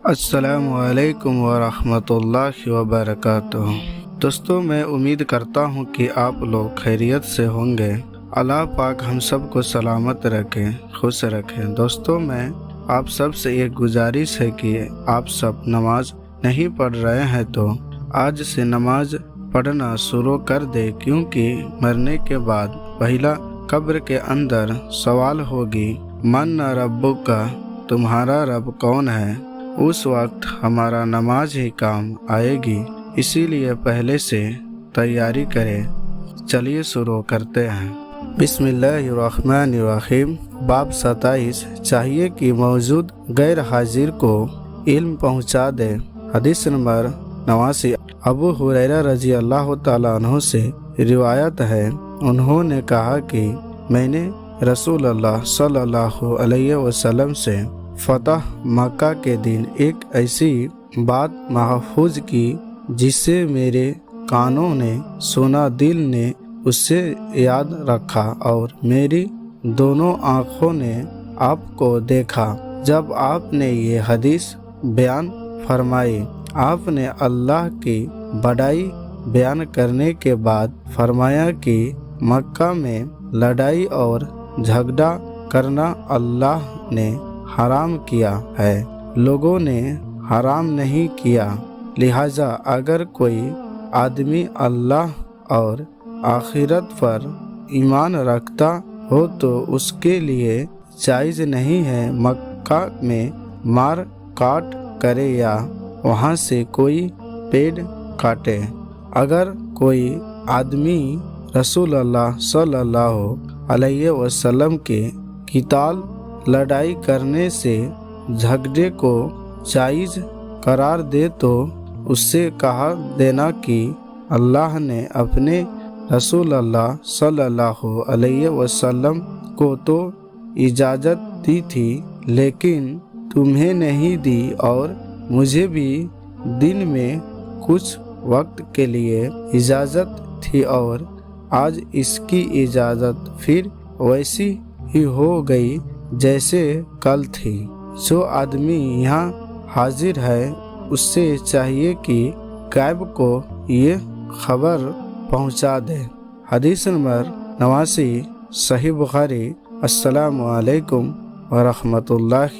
السلام علیکم ورحمۃ اللہ وبرکاتہ۔ دوستوں، میں امید کرتا ہوں کہ آپ لوگ خیریت سے ہوں گے۔ اللہ پاک ہم سب کو سلامت رکھے، خوش رکھے۔ دوستوں، میں آپ سب سے ایک گزارش ہے کہ آپ سب نماز نہیں پڑھ رہے ہیں تو آج سے نماز پڑھنا شروع کر دے، کیونکہ مرنے کے بعد پہلا قبر کے اندر سوال ہوگی، من ربک، تمہارا رب کون ہے؟ اس وقت ہمارا نماز ہی کام آئے گی، اسی لیے پہلے سے تیاری کریں۔ چلیے شروع کرتے ہیں۔ بسم اللہ الرحمن الرحیم۔ باب 27، چاہیے کہ موجود غیر حاضر کو علم پہنچا دے۔ حدیث نمبر 89۔ ابو ہریرہ رضی اللہ تعالیٰ عنہ سے روایت ہے، انہوں نے کہا کہ میں نے رسول اللہ صلی اللہ علیہ وسلم سے فتح مکہ کے دن ایک ایسی بات محفوظ کی جسے میرے کانوں نے سنا، دل نے اسے یاد رکھا اور میری دونوں آنکھوں نے آپ کو دیکھا۔ جب آپ نے یہ حدیث بیان فرمائی، آپ نے اللہ کی بڑائی بیان کرنے کے بعد فرمایا کہ مکہ میں لڑائی اور جھگڑا کرنا اللہ نے حرام کیا ہے، لوگوں نے حرام نہیں کیا، لہذا اگر کوئی آدمی اللہ اور آخرت پر ایمان رکھتا ہو تو اس کے لیے جائز نہیں ہے مکہ میں مار کاٹ کرے یا وہاں سے کوئی پیڑ کاٹے۔ اگر کوئی آدمی رسول اللہ صلی اللہ علیہ وسلم کے قتال لڑائی کرنے سے جھگڑے کو جائز قرار دے تو اس سے کہا دینا کہ اللہ نے اپنے رسول اللہ صلی اللہ علیہ وسلم کو تو اجازت دی تھی لیکن تمہیں نہیں دی، اور مجھے بھی دن میں کچھ وقت کے لیے اجازت تھی، اور آج اس کی اجازت پھر ویسی ہی ہو گئی جیسے کل تھی۔ جو آدمی یہاں حاضر ہے اس سے چاہیے کہ غائب کو یہ خبر پہنچا دے۔ حدیث نمبر 89، صحیح بخاری۔ السلام علیکم ورحمۃ اللہ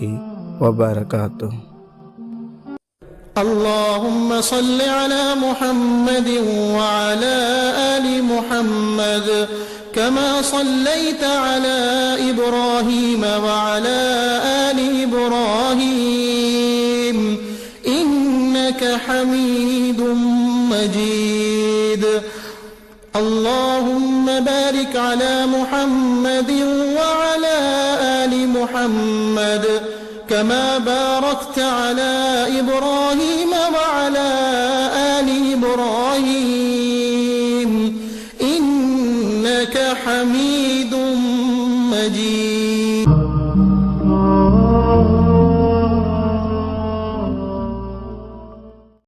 وبرکاتہ۔ اللهم صل على محمد وعلى آل محمد كما صليت على إبراهيم وعلى آل إبراهيم إنك حميد مجيد۔ اللهم بارك على محمد وعلى آل محمد كما باركت على إبراهيم وعلى آل إبراهيم إنك حميد مجيد۔